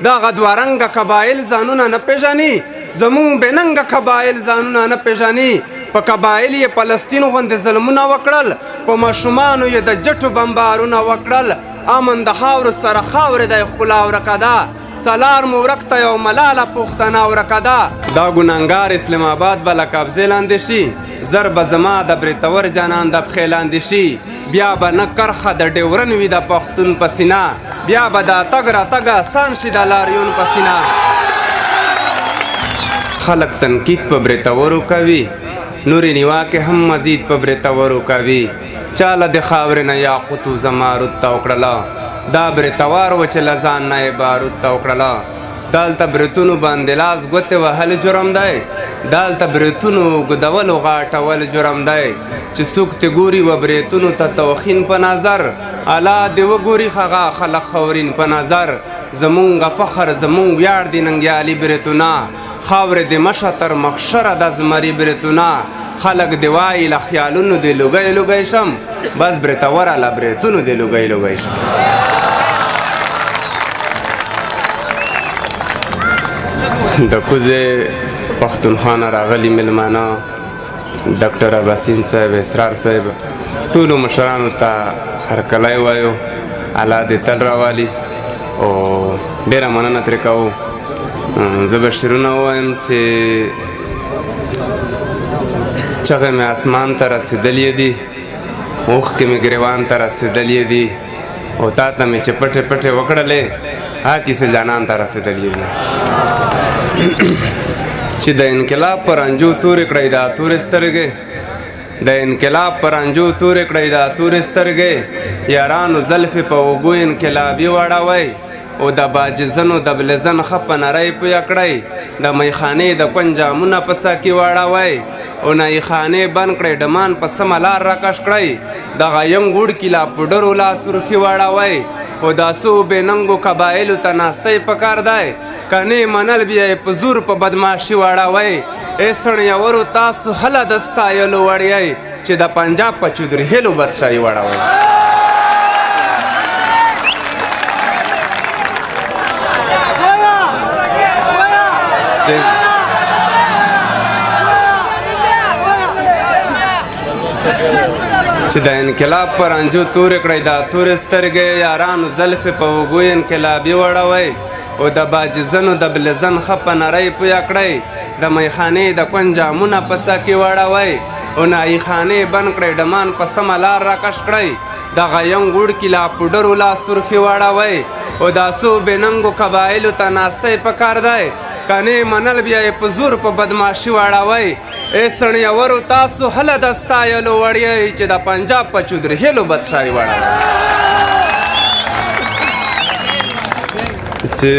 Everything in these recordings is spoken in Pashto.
دغه دوه رنګه قبایل ځانونه نه پېژني زمونږ بېننګه قبایل ځانونه نه پېژني په قبایل یې فلسطین غوندې ظلمونه وکړل په ماشومانو یې د جټو بمبارونه وکړل امن د خاورو سره خاورې دی ښکلا ورکه ده سالار مو ورک ته یو ملاله پوښتنه ورکه ده دا ګنهګار اسلام آباد به له قبضې لاندې شي زر به زما د بریتور جانان د پښې لاندې شي بیا به نه کرخه د ډیورن وي د پښتون په سینه بیا به دا تګ راتګ آسان شي د لاریون په سینه خلک تنقید په بریتورو کوي نورې نیواکې هم مزید په بریتورو کوي چاله د خاورې نه یاقوتو زمارود ته وکړله دا بریتوار و چې له ځان نه یې بارود ته وکړله دلته بریتونو باندې لاس ګوتې وهل جرم دی دلته بریتونو ګدولو غاټول جرم دی چې څوک تې ګوري و بریتونو ته توخین په نظر الله دې وګوري هغه خلک خورین په نظر زمونږ فخر زمونږ ویاړ دي ننګیالي بریتونه خاورې دې مشه تر مخشره د زمري بریتونه خلک دې وایي له خیالونو دې لوګی لوګی شم بس بریتوره له بریتونو دې لوګی لوګی شم د کوزې پښتونخوا نه راغلي مېلمانه ډاکټر اباسین صاحب اسرار صاحب ټولو مشرانو ته هرکلی وایو الله دې تل راوالي او ډېره مننه ترې کوو زه به شعرونه ووایم چې چغې مې اسمان ته رسېدلې دي اوښکې مې ګریوان ته رسېدلې دي او تا ته مې چې پټې پټې وکړلې ها کیسې جانان ته رسېدلې دي چې د انقلاب پر انجو تورې کړئ دا تورې سترګې د انقلاب پر انجو تورې کړئ دا تورې سترګې یارانو زلفې په اوږو انقلابي واړوئ او د باجزنو د بلزن ښه په نرۍ پویه کړئ د میخانې د کون جامونه په سا کې واړوئ او نایي خانې بند کړئ ډمان په سمه لار راکش کړئ دغه ینګ وړکي لا پوډرو لاس ورخي واړوئ او دا څو بېننګو قبایلو ته ناستی پکار دی کنې منل بیا یې په زور په بدماشي واړوئ ای سړیورو تاسو هله د ستایلو وړیئ چې د پنجاب په چودرهیلو بدشاهي واړوئ چې د انقلاب پر انجو تورې کړئ دا تورې سترګې یارانو زلفې په اوږو انقلابي وړوئ او د باجزنو د بلزن ښه په نرۍ پویه کړئ د میخانې د کون جامونه په سا کې واړوئ او نایي خانې بند کړئ ډمان په سمه لار راکش کړئ دغه ینګ وړکي لا پوډرو لاس ورخي واړوئ او دا څو بېننګو قبایلو ته ناستی پکار دی کنې منل بیا یې په زور په بدماشي واړوئ ای سړیورو تاسو هله د ستایلو وړیئ چې د پنجاب په چودرهیلو بدشاهي واړوئ چې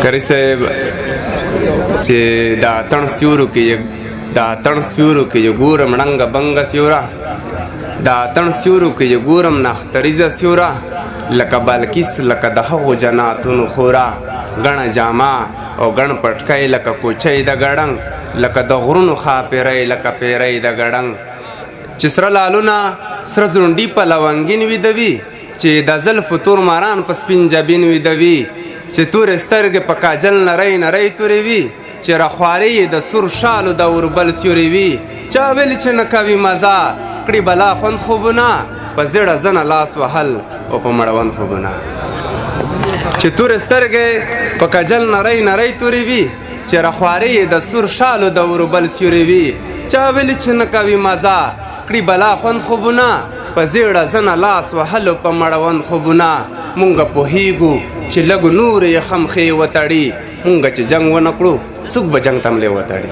کري صاحب چې د اتڼ سیورو کې یې ګورم ړنګه بنګه سیوره د اتڼ سیورو کې یې ګورم نختریزه سیوره لکه بلکیس لکه د هغو جناتونو خوره ګڼه جامه او ګڼ پټکی لکه کوچۍ د ګړنګ لکه د غرونو خاپیری لکه پیری د ګړنګ چې سره لالونه سره ځونډي په لونګین ویدوي چې د زلفو تور ماران په سپین جبین ویدوي چې تورې سترګې په کاجل نری نری تورې وي چې رخوارې یې د سور شالو د اوربل سیورې وي چا ویل چې نه کوي مزه کړي بلا خوند خوبونه په زیړه زنه لاس وهل او په مړوند خوبونه چې تورې سترګې په کجل نری نری تورې وي چې رخوارې یې د سور شالو د اوربل سیورې وي چا ویل چې نه کوي مزه کړي بلا خوند خوبونه په زیړه زنه لاس وهلو په مړوند خوبونه مونږ پوهیږو چې لږ نور یې خمخې وتړي مونږ چې جنګ ونه کړو څوک به جنګ تملې وتړي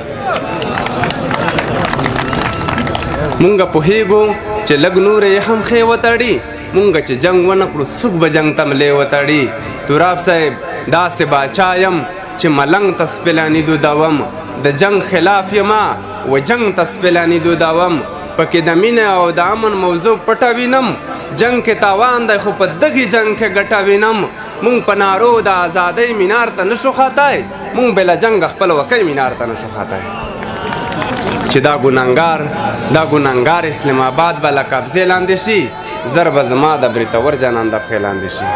مونږ پوهیږو چې لږ نور یې خمخې وتړي مونږ چې جنګ ونه کړو څوک به جنګ تملې وتړي توراب صاحب داسې باچا یم چې ملنګ ته سپیلاني دودوم د جنګ خلاف یما و جنګ ته سپیلاني دودوم پکې د مینې او د امن موضوع پټه وینم جنګ کې تاوان دی خو په دغې جنګ کې ګټه وینم مونږ په نارو د ازادۍ مینار ته نشو خاتی مونږ بې له جنګه خپل وکی مینار ته نشو خاتی چې دا ګنهګار اسلام آباد به له قبضې لاندې شي زر به زما د بریتور جانان د پښې لاندې شي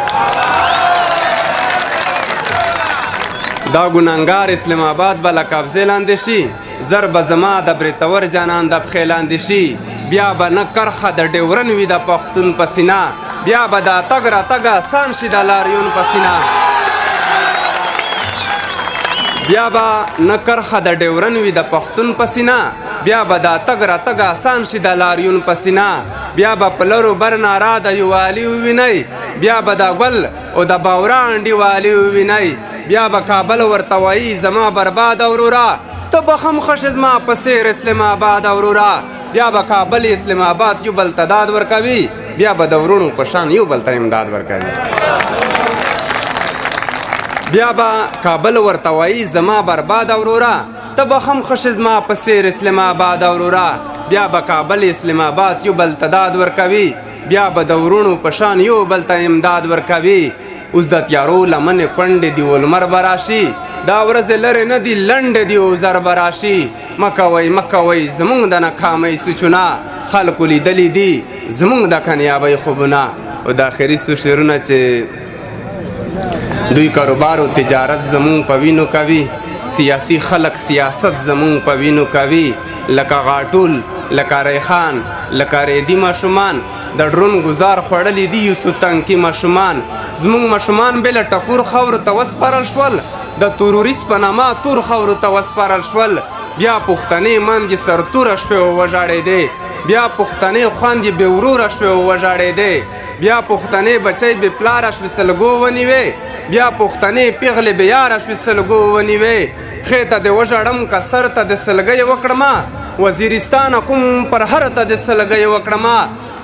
دا ګناهګار اسلام آباد به له قبضې لاندې شي زر به زما د بریتور جانان د پښې لاندې شي بیا به نه کرخه د ډیورن وي د پښتون په سینه بیا به دا تګ راتګ آسان شي د لاریون په سینه بیا به نه کرخه د ډیورن وي د پښتون په سینه بیا به دا تګ راتګ آسان شي د لاریون په سینه بیا به په لرو بر نارا د یووالي ووینئ بیا به د ګل او د باورا انډیوالي ووینئ بیا به کابل ورته وایي زما برباد اورورا ته به هم خش زما په څېر اسلام آباد اورورا بیا به کابل اسلام آباد یو بل ته داد ورکوي بیا به د ورونو په شان یو بل ته امداد ورکوي بیا به کابل ورته وایي زما برباد اورورا ته به هم خش زما په څېر اسلام آباد اورورا بیا به کابل اسلام آباد یو بل ته داد ورکوي بیا به د ورونو په شان یو بل ته امداد ورکوي اوس د تیارو لمنې کونډې دي و لمر به راشي دا ورځې لرې نه دي لنډې دي و زر به راشي مه کوئ زموږ د ناکامۍ سوچونه خلکو لیدلي دي زموږ د کامیابۍ خوبونه او د آخري څو شعرونه چې دوی کاروبار او تجارت زموږ په وینو کوي سیاسي خلک سیاست زموږ په وینو کوي لکه غاټول لکه ریحان لکه ریدي ماشومان د ډرون ګزار خوړلي دي یوسو تنکي ماشومان زموږ ماشومان بې له ټکور خاورو ته وسپارل شول د تروریست په نامه تور خاورو ته وسپارل شول بیا پښتنې ماندې سرتوره شوې او وژاړېدې بیا پښتنې خویندې بې وروره شوې او وژاړېدې بیا پښتنې بچی بې پلاره شوې سلګو ونیوې بیا پښتنې پیغلې بې یاره شوې سلګو ونیوې خې ته دې وژاړم که سر ته دې سلګۍ وکړمه وزیرستان کوم پر هر ته دې سلګۍ وکړمه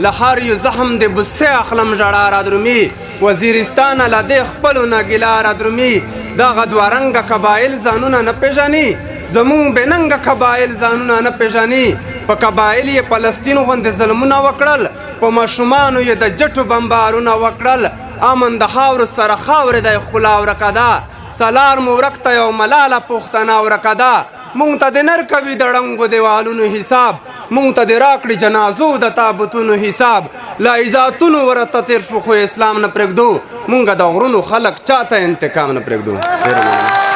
له هر یو زخم دې بوسې اخلم ژړا رادرومي وزیرستان له دې خپلو نه ګیله رادرومي دغه دوه رنګه قبایل ځانونه نه پېژني زمونږ بې ننګه قبایل ځانونه نه پېژني په قبایل یې فلسطین غوندې ظلمونه وکړل په ماشومانو یې د جټو بمبارونه وکړل امن د خاورو سره خاورې دی ښکلا ورکه ده سلار مو ورک ته یو ملاله پښتنه ورکه ده مونږ ته د نر کوي د ړنګو دیوالونو حساب مونږ ته د راکړي جنازو د تابوتونو حساب له عزتونو ورته تېر شو خو اسلام نه پرېږدو مونږ د غرونو خلک چاته انتقام نه پرېږدو